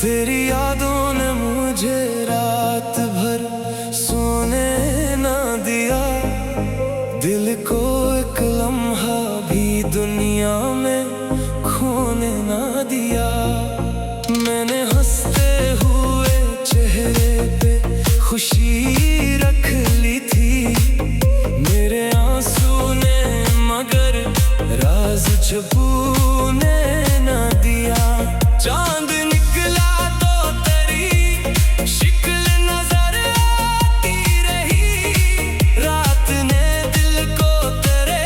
तेरी यादों ने मुझे रात भर सोने ना दिया, दिल को एक लम्हा भी दुनिया में खोने ना दिया। मैंने हंसते हुए चेहरे पे खुशी रख ली थी, मेरे आंसू ने मगर राज छुपाने ना दिया। चांद निकला तो तेरी शिक्ल नजर आती रही, रात ने दिल को तेरे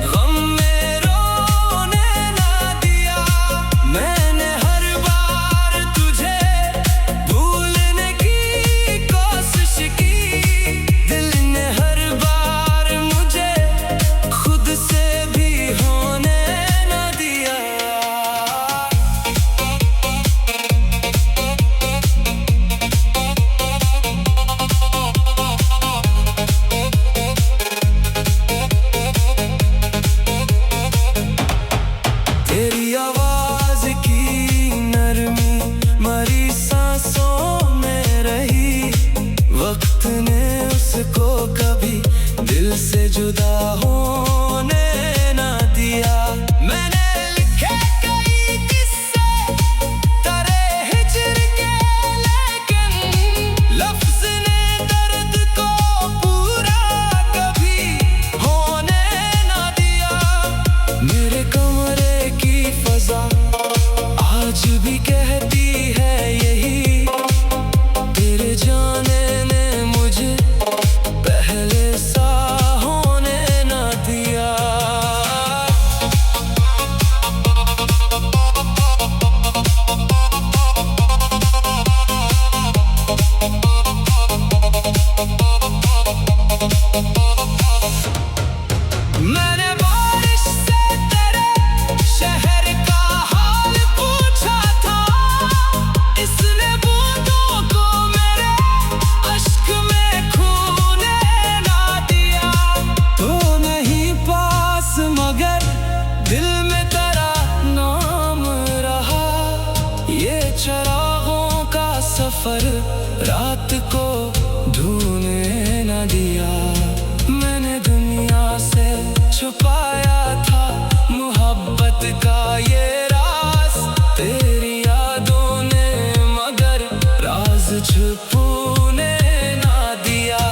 गम में रोने ना दिया। मैंने हर बार तुझे भूलने की कोशिश की, दिल ने हर बार मुझे खुद से भी होने ना दिया। तेरी आवाज की नरमी मरी सांसों में रही, वक्त ने उसको कभी दिल से जुदा होने ना दिया। मैंने लिखे कई किस्से तेरे हिज्र के, लेकिन लफ्ज ने दर्द को पूरा कभी होने ना दिया। मेरे कमरे की फजा आज भी कहती है यही, तेरे जाने ने मुझे पहले सा होने ना दिया। मैंने बारिश से तेरे शहर का हाल पूछा था, इसने बूंदों को मेरे अश्क में खूने ना दिया। तो नहीं पास मगर दिल में तेरा नाम रहा, ये चरागों का सफर रात को ढूंढने ना दिया। मैंने दुनिया से छुपाया था मोहब्बत का ये राज, तेरी यादों ने मगर राज छुपाने ना दिया।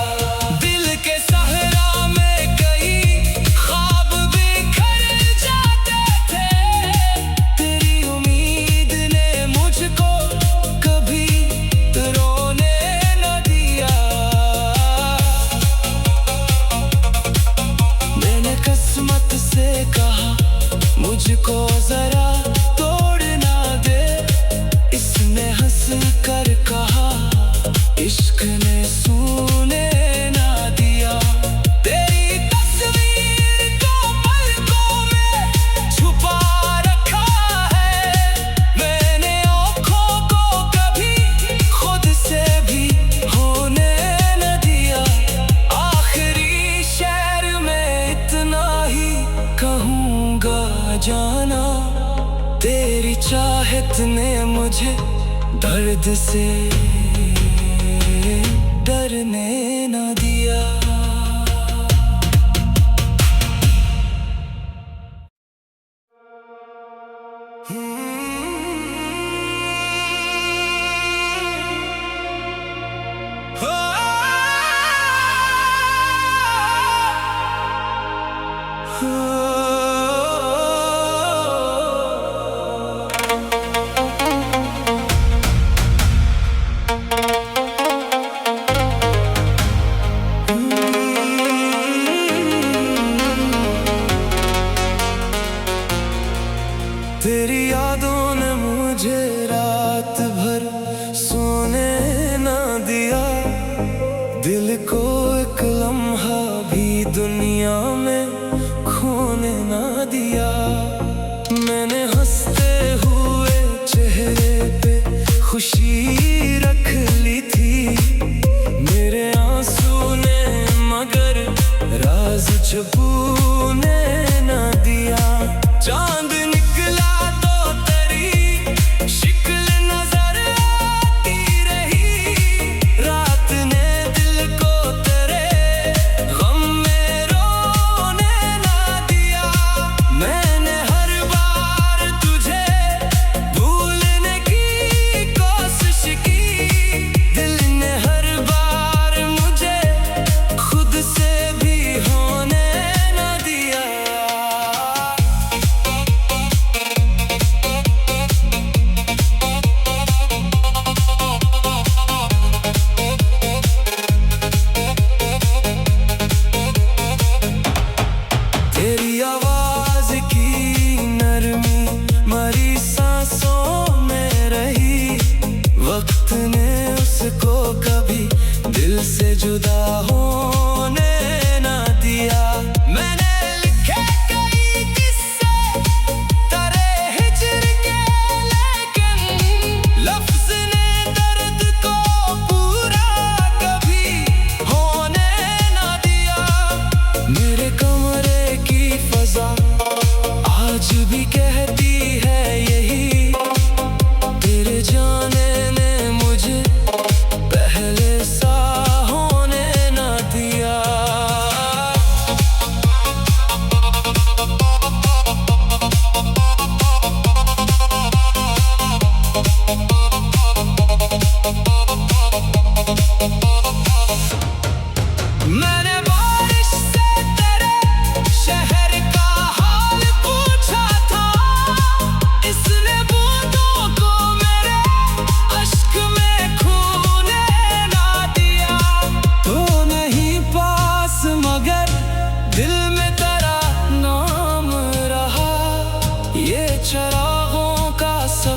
दिल के सहरा में कई ख्वाब बिखर जाते थे, तेरी उम्मीद ने मुझको कभी रोने ना दिया। मैंने किस्मत से कहा मुझको जरा तोड़ ना दे, इसने हंस कर कहा इश्क ने सूने ना दिया। तेरी तस्वीर को पलकों में छुपा रखा है, मैंने आँखों को कभी खुद से भी होने न दिया। आखिरी शेर में इतना ही कहूँगा जाना, तेरी चाहत ने मुझे दर्द से डरने ना दिया।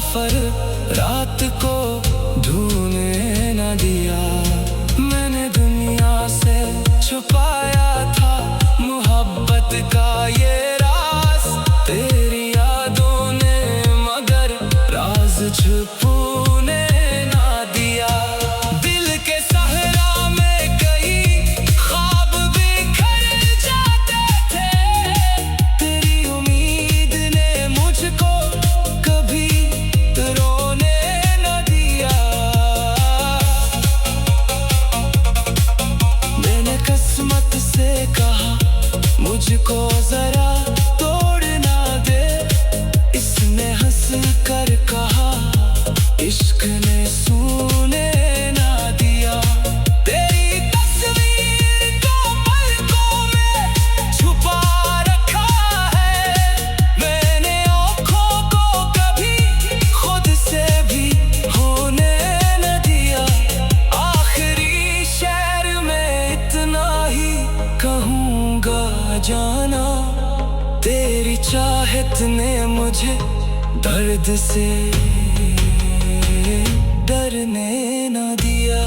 मुसाफिर रात को ढूंढने न दिया। मैंने दुनिया से छुपाया था मोहब्बत का ये राज, तेरी यादों ने मगर राज छुपाने ना दिया। दिल के सहरा में कई ख्वाब बिखर जाते थे, तेरी उम्मीद ने मुझको कभी रोने न दिया। मैंने किस्मत से कहा मुझको जरा तोड़ ना दे, इसने हंस कर कहा इश्क ने सुने ना दिया। तेरी तस्वीर को पलकों में छुपा रखा है, मैंने आँखों को कभी खुद से भी होने न दिया। आखिरी शेर में इतना ही कहूँगा जाना, तेरी चाहत ने मुझे दर्द से डरने न दिया।